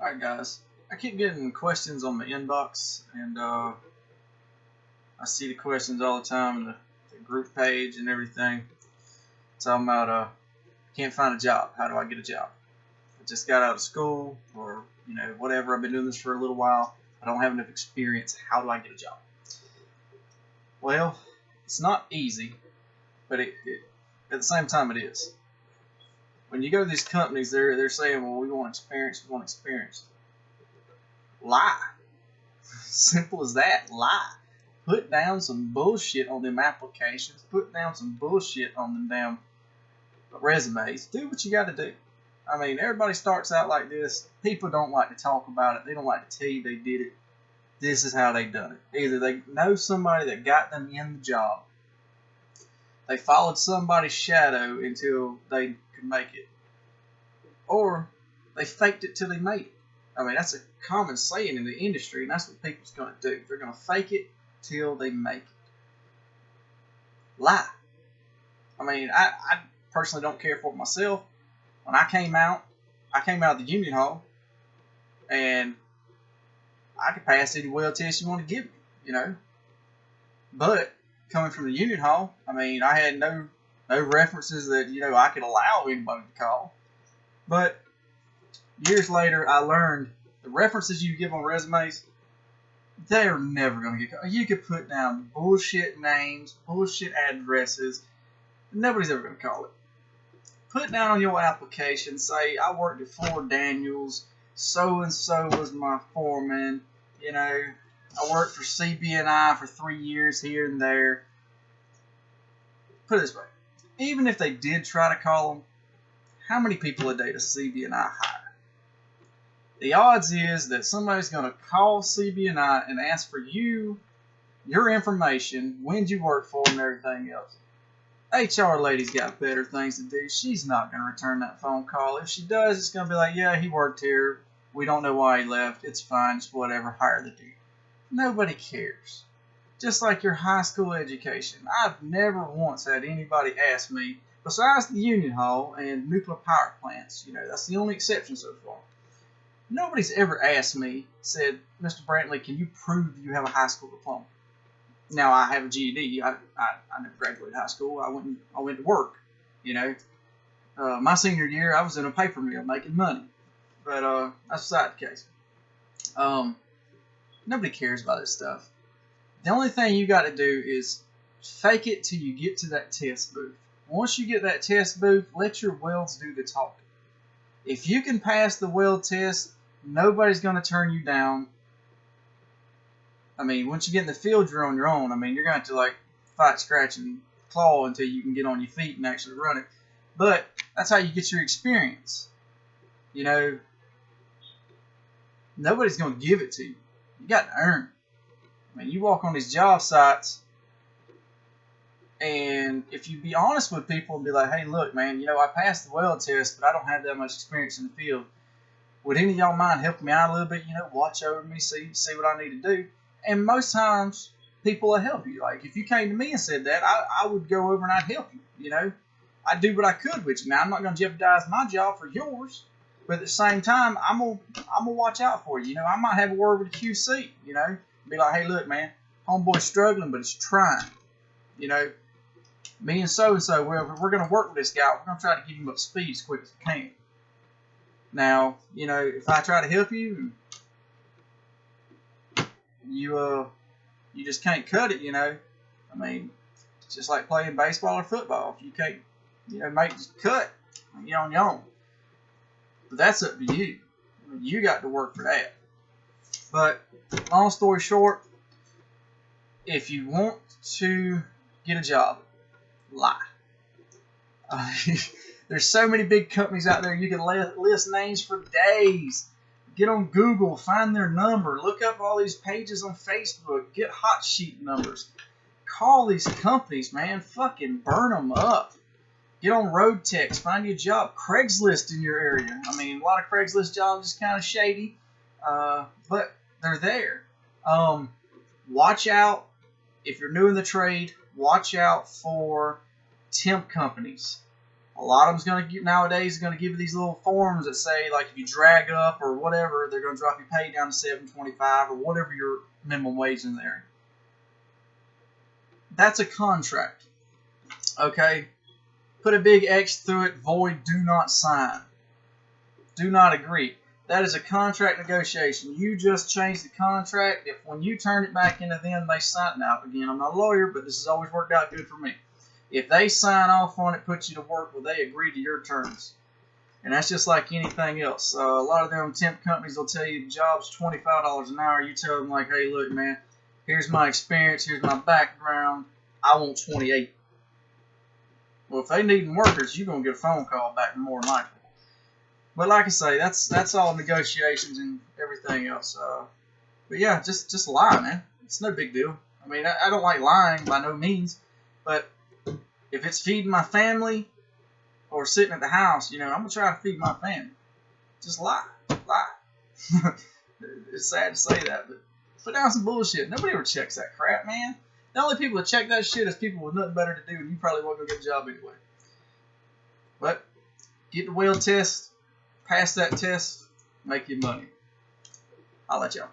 Alright guys, I keep getting questions on my inbox, and I see the questions all the time in the group page and everything. Talking about can't find a job. How do I get a job? I just got out of school, or whatever. I've been doing this for a little while. I don't have enough experience. How do I get a job? Well, it's not easy, but at the same time it is. When you go to these companies, they're saying, well, we want experience, we want experience. Lie. Simple as that. Lie. Put down some bullshit on them applications. Put down some bullshit on them damn resumes. Do what you got to do. I mean, everybody starts out like this. People don't like to talk about it. They don't like to tell you they did it. This is how they done it. Either they know somebody that got them in the job. They followed somebody's shadow until they could make it. Or they faked it till they made it. I mean, that's a common saying in the industry, and that's what people's going to do. They're going to fake it till they make it. Lie. I mean, I personally don't care for it myself. When I came out of the union hall, and I could pass any weld test you want to give me, But coming from the union hall, I mean, I had no references that, I could allow anybody to call. But years later, I learned the references you give on resumes, they're never going to get called. You could put down bullshit names, bullshit addresses. Nobody's ever going to call it. Put down on your application, say, I worked at Ford Daniels, so-and-so was my foreman, I worked for CB&I for 3 years here and there. Put it this way. Even if they did try to call them, how many people a day does CB&I hire? The odds is that somebody's going to call CB&I and ask for your information, when you work for them, and everything else. HR lady's got better things to do. She's not going to return that phone call. If she does, it's going to be like, yeah, he worked here. We don't know why he left. It's fine. Just whatever. Hire the dude. Nobody cares. Just like your high school education. I've never once had anybody ask me, besides the union hall and nuclear power plants, that's the only exception so far. Nobody's ever asked me, said, Mr. Brantley, can you prove you have a high school diploma? Now, I have a GED. I never graduated high school. I went to work, My senior year, I was in a paper mill making money. But that's beside the case. Nobody cares about this stuff. The only thing you got to do is fake it till you get to that test booth. Once you get that test booth, let your welds do the talking. If you can pass the weld test, nobody's going to turn you down. I mean, once you get in the field, you're on your own. I mean, you're going to have to, fight, scratch, and claw until you can get on your feet and actually run it. But that's how you get your experience. Nobody's going to give it to you. You got to earn it. I mean, you walk on these job sites, and if you be honest with people and be like, hey, look, man, I passed the weld test, but I don't have that much experience in the field. Would any of y'all mind helping me out a little bit? Watch over me, see what I need to do. And most times, people will help you. Like, if you came to me and said that, I would go over and I'd help you, I'd do what I could with you. Now, I'm not going to jeopardize my job for yours, but at the same time, I'm gonna watch out for you. I might have a word with the QC, be like, hey, look, man, homeboy's struggling, but he's trying. Me and so-and-so, we're going to work with this guy. We're going to try to get him up to speed as quick as we can. Now, if I try to help you, you just can't cut it, I mean, it's just like playing baseball or football. If you can't, make the cut, you're on your own. But that's up to you. You got to work for that. But long story short, if you want to get a job, lie. There's so many big companies out there. You can list names for days. Get on Google, find their number, look up all these pages on Facebook, get hot sheet numbers. Call these companies, man. Fucking burn them up. Get on Road Text, find you a job. Craigslist in your area. I mean, a lot of Craigslist jobs is kind of shady, but they're there. Watch out, if you're new in the trade, watch out for temp companies. A lot of them's going to get nowadays going to give you these little forms that say, like, if you drag up or whatever, they're going to drop your pay down to $7.25 or whatever your minimum wage in there. That's a contract. Okay? Put a big X through it, void, do not sign. Do not agree. That is a contract negotiation. You just changed the contract. If when you turn it back into them, they sign. Now, again, I'm not a lawyer, but this has always worked out good for me. If they sign off on it, put you to work, well, they agree to your terms. And that's just like anything else. A lot of them temp companies will tell you the job's $25 an hour. You tell them, like, hey, look, man, here's my experience, here's my background. I want 28. Well, if they need workers, you're going to get a phone call back more than likely. But like I say, that's all negotiations and everything else. But yeah, just lie, man. It's no big deal. I mean, I don't like lying by no means, but if it's feeding my family or sitting at the house, I'm gonna try to feed my family. Just lie. It's sad to say that, but put down some bullshit. Nobody ever checks that crap, man. The only people that check that shit is people with nothing better to do, and you probably won't go get a job anyway. But get the weld test, pass that test, make your money. I'll let y'all.